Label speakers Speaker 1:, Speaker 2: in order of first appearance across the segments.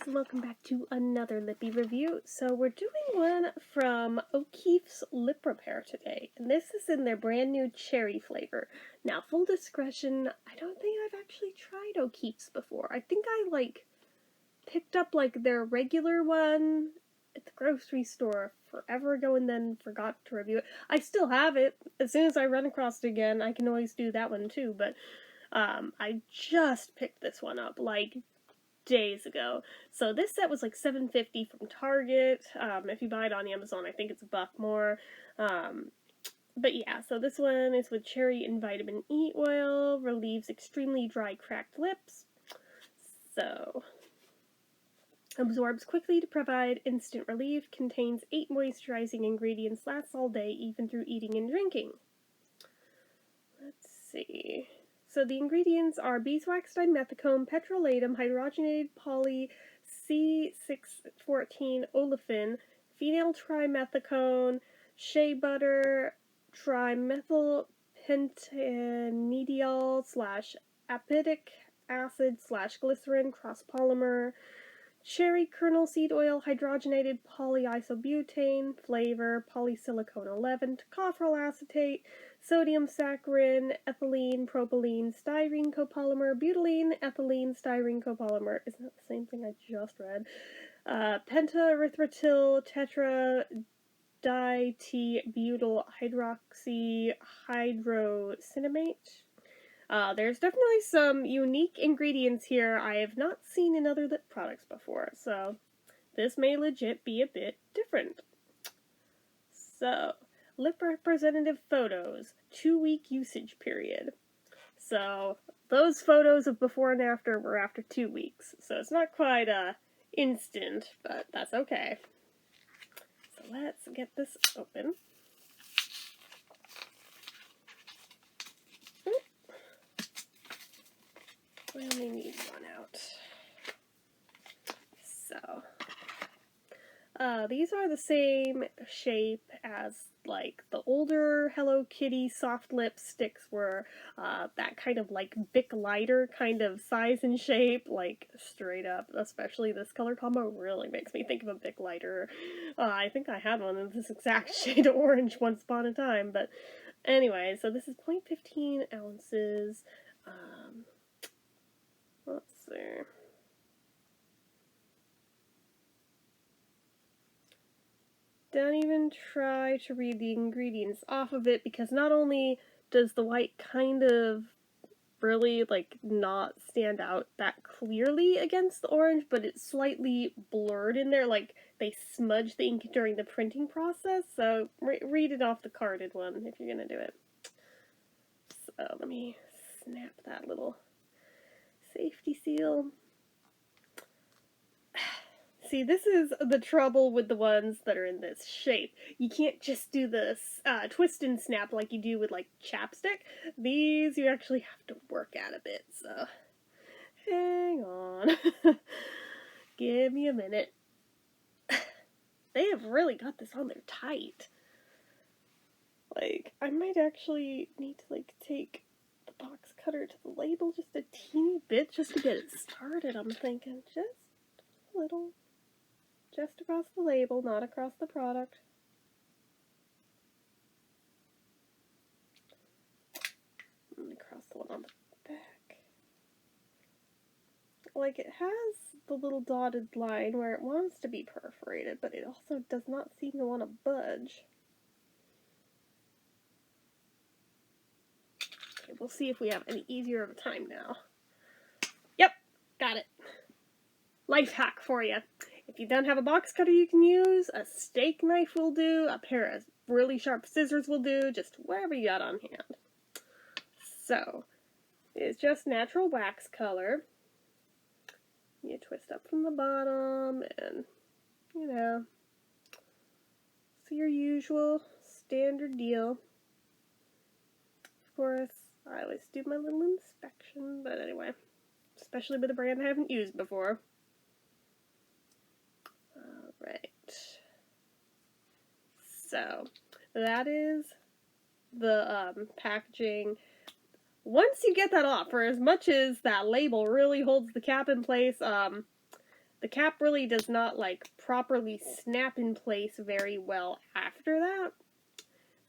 Speaker 1: and welcome back to another lippy review. So we're doing one from O'Keeffe's Lip Repair today, and this is in their brand new cherry flavor. Now, full discretion, I don't think I've actually tried O'Keeffe's before. I think I picked up their regular one at the grocery store forever ago and then forgot to review it. I still have it. As soon as I run across it again, I can always do that one too, but I just picked this one up days ago. So this set was $7.50 from Target. If you buy it on Amazon, I think it's $1 more. But yeah, so this one is with cherry and vitamin E oil, relieves extremely dry, cracked lips. So absorbs quickly to provide instant relief, contains 8 moisturizing ingredients, lasts all day, even through eating and drinking. Let's see. So the ingredients are beeswax dimethicone, petrolatum, hydrogenated poly, C614 olefin, phenyl trimethicone, shea butter, trimethylpentadiol / apidic acid / glycerin, cross polymer, cherry kernel seed oil, hydrogenated polyisobutane, flavor, polysilicone 11, tocopherol acetate, sodium saccharin, ethylene, propylene, styrene copolymer, butylene, ethylene, styrene copolymer. Isn't that the same thing I just read? Pentaerythritol tetra dibutyl hydroxy hydrocinamate. There's definitely some unique ingredients here I have not seen in other lip products before, so this may legit be a bit different. So, lip representative photos, 2-week usage period. So, those photos of before and after were after 2 weeks, so it's not quite instant, but that's okay. So let's get this open. We only need one out. So, these are the same shape as the older Hello Kitty soft lipsticks were. That kind of Bic lighter kind of size and shape, straight up. Especially this color combo really makes me think of a Bic lighter. I think I had one of this exact shade of orange once upon a time, but anyway, so this is 0.15 ounces. Let's see. Don't even try to read the ingredients off of it, because not only does the white kind of really not stand out that clearly against the orange, but it's slightly blurred in there, they smudge the ink during the printing process, so read it off the carded one if you're gonna do it. So let me snap that little safety seal. See, this is the trouble with the ones that are in this shape. You can't just do this twist and snap like you do with chapstick. These you actually have to work at a bit, so hang on. Give me a minute. They have really got this on there tight. I might actually need to take the box cutter to the label just a teeny bit just to get it started, I'm thinking. Just a little. Just across the label, not across the product. And across the one on the back. It has the little dotted line where it wants to be perforated, but it also does not seem to want to budge. Okay, we'll see if we have any easier of a time now. Yep, got it. Life hack for you. If you don't have a box cutter you can use, a steak knife will do, a pair of really sharp scissors will do, just whatever you got on hand. So, it's just natural wax color. You twist up from the bottom, and, it's your usual standard deal. Of course, I always do my little inspection, but anyway, especially with a brand I haven't used before. Right. So, that is the packaging. Once you get that off, for as much as that label really holds the cap in place, the cap really does not, like, properly snap in place very well after that.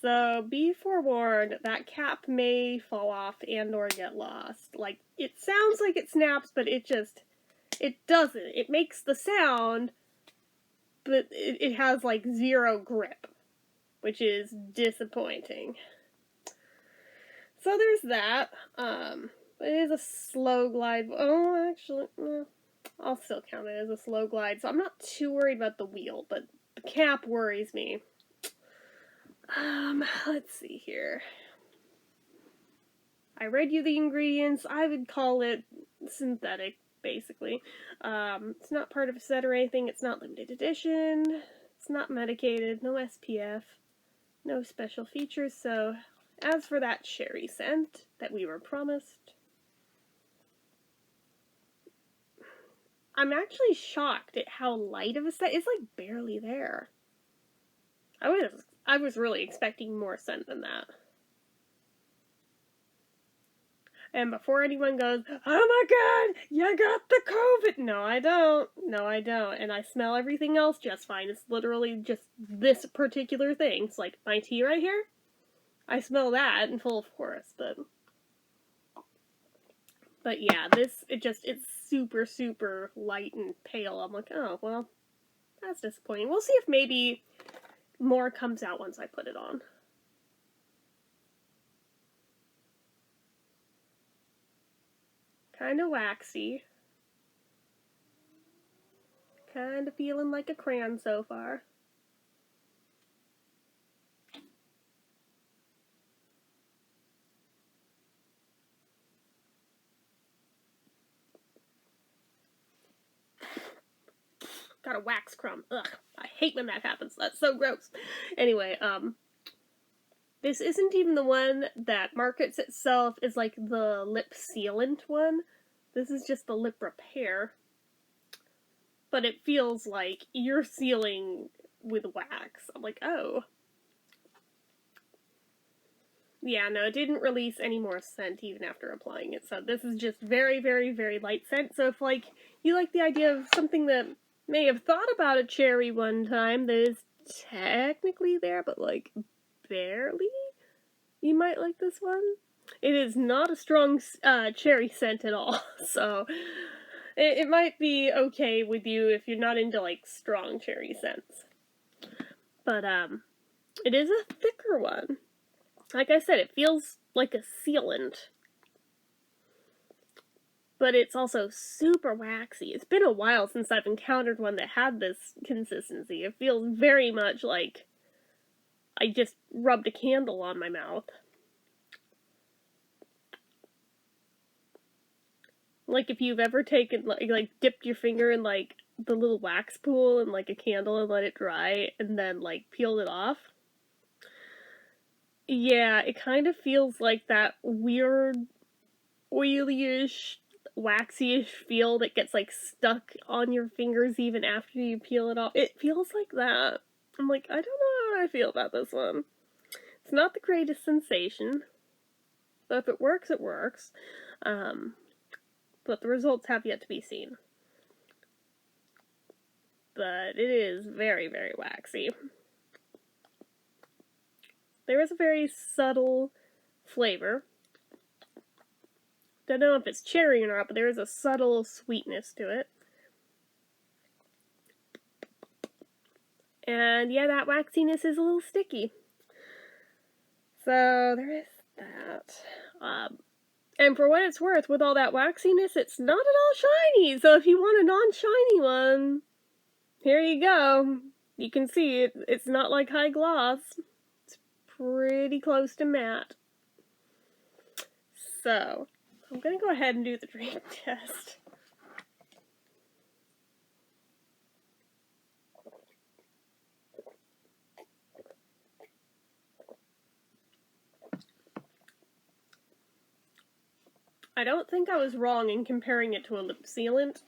Speaker 1: So be forewarned, that cap may fall off and or get lost. Like, it sounds like it snaps, but it doesn't. It makes the sound, but it has, like, zero grip, which is disappointing. So there's that. It is a slow glide. Oh, actually, I'll still count it as a slow glide, so I'm not too worried about the wheel, but the cap worries me. Let's see here. I read you the ingredients. I would call it synthetic, basically. It's not part of a set or anything. It's not limited edition. It's not medicated. No SPF. No special features. So, as for that cherry scent that we were promised, I'm actually shocked at how light of a scent. It's like barely there. I was really expecting more scent than that. And before anyone goes, oh my god, you got the COVID! No, I don't. No, I don't. And I smell everything else just fine. It's literally just this particular thing. It's like my tea right here. I smell that in full force, but yeah, it's super, super light and pale. I'm like, oh, well, that's disappointing. We'll see if maybe more comes out once I put it on. Kind of waxy. Kind of feeling like a crayon so far. Got a wax crumb. Ugh, I hate when that happens. That's so gross. Anyway, this isn't even the one that markets itself as like the lip sealant one. This is just the lip repair. But it feels like you're sealing with wax. I'm like, oh. Yeah, no, it didn't release any more scent even after applying it. So this is just very, very, very light scent. So if, like, you like the idea of something that may have thought about a cherry one time that is technically there, but, like, barely, you might like this one. It is not a strong cherry scent at all, so it might be okay with you if you're not into, like, strong cherry scents. But, it is a thicker one. Like I said, it feels like a sealant. But it's also super waxy. It's been a while since I've encountered one that had this consistency. It feels very much like I just rubbed a candle on my mouth. Like if you've ever taken, like dipped your finger in, like, the little wax pool in, like, a candle and let it dry and then, like, peeled it off. Yeah, it kind of feels like that weird, oily-ish, waxy-ish feel that gets, like, stuck on your fingers even after you peel it off. It feels like that. I'm like, I don't know how I feel about this one. It's not the greatest sensation, but if it works, it works. But the results have yet to be seen. But it is very, very waxy. There is a very subtle flavor. Don't know if it's cherry or not, but there is a subtle sweetness to it. And yeah, that waxiness is a little sticky. So there is that. And for what it's worth, with all that waxiness, it's not at all shiny. So if you want a non-shiny one, here you go. You can see it's not like high gloss. It's pretty close to matte. So I'm going to go ahead and do the drink test. I don't think I was wrong in comparing it to a lip sealant,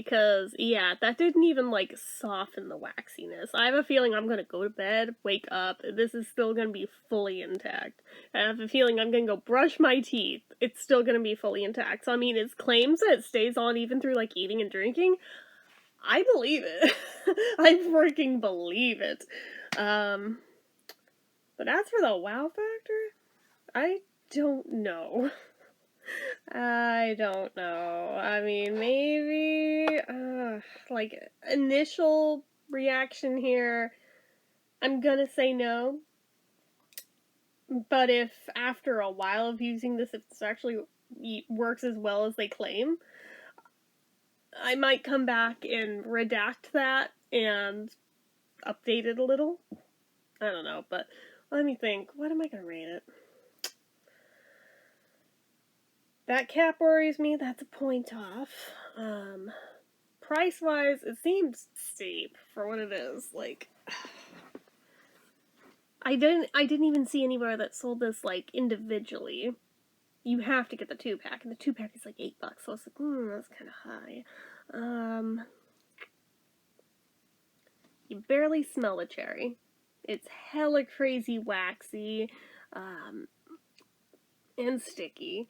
Speaker 1: because, yeah, that didn't even, like, soften the waxiness. I have a feeling I'm gonna go to bed, wake up, and this is still gonna be fully intact. I have a feeling I'm gonna go brush my teeth, it's still gonna be fully intact. So, I mean, it claims that it stays on even through, like, eating and drinking. I believe it. I freaking believe it. But as for the wow factor, I don't know. I don't know. I mean, maybe, like, initial reaction here, I'm gonna say no. But if after a while of using this, if this actually works as well as they claim, I might come back and redact that and update it a little. I don't know, but let me think. What am I gonna rate it? That cap worries me. That's a point off. Price-wise, it seems steep for what it is. Like, I didn't even see anywhere that sold this, like, individually. You have to get the 2-pack, and the 2-pack is like $8, so I was like, that's kind of high. You barely smell the cherry. It's hella crazy waxy, and sticky.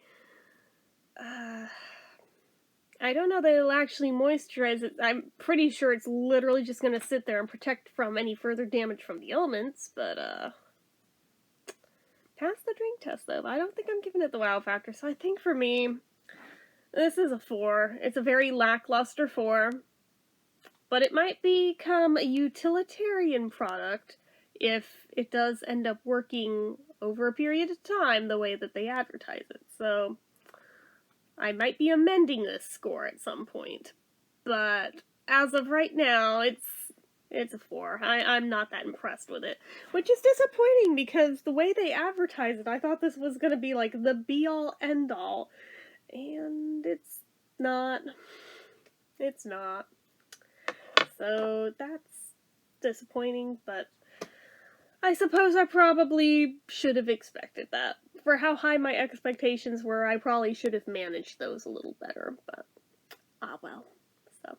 Speaker 1: I don't know that it'll actually moisturize it. I'm pretty sure it's literally just gonna sit there and protect from any further damage from the elements, but, pass the drink test, though. I don't think I'm giving it the wow factor, so I think for me, this is a 4. It's a very lackluster 4, but it might become a utilitarian product if it does end up working over a period of time the way that they advertise it, so I might be amending this score at some point, but as of right now, it's a 4. I'm not that impressed with it, which is disappointing because the way they advertise it, I thought this was going to be like the be-all, end-all, and it's not. It's not. So that's disappointing, but I suppose I probably should have expected that. For how high my expectations were, I probably should have managed those a little better, but well. So,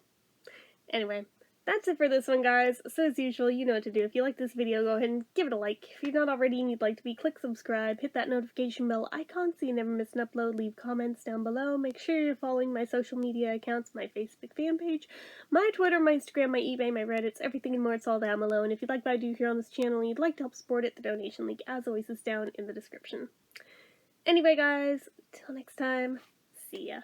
Speaker 1: anyway, that's it for this one, guys. So as usual, you know what to do. If you like this video, go ahead and give it a like. If you're not already and you'd like to be, click subscribe, hit that notification bell icon so you never miss an upload, leave comments down below. Make sure you're following my social media accounts, my Facebook fan page, my Twitter, my Instagram, my eBay, my Reddits, everything and more. It's all down below. And if you'd like what I do here on this channel and you'd like to help support it, the donation link, as always, is down in the description. Anyway, guys, till next time, see ya.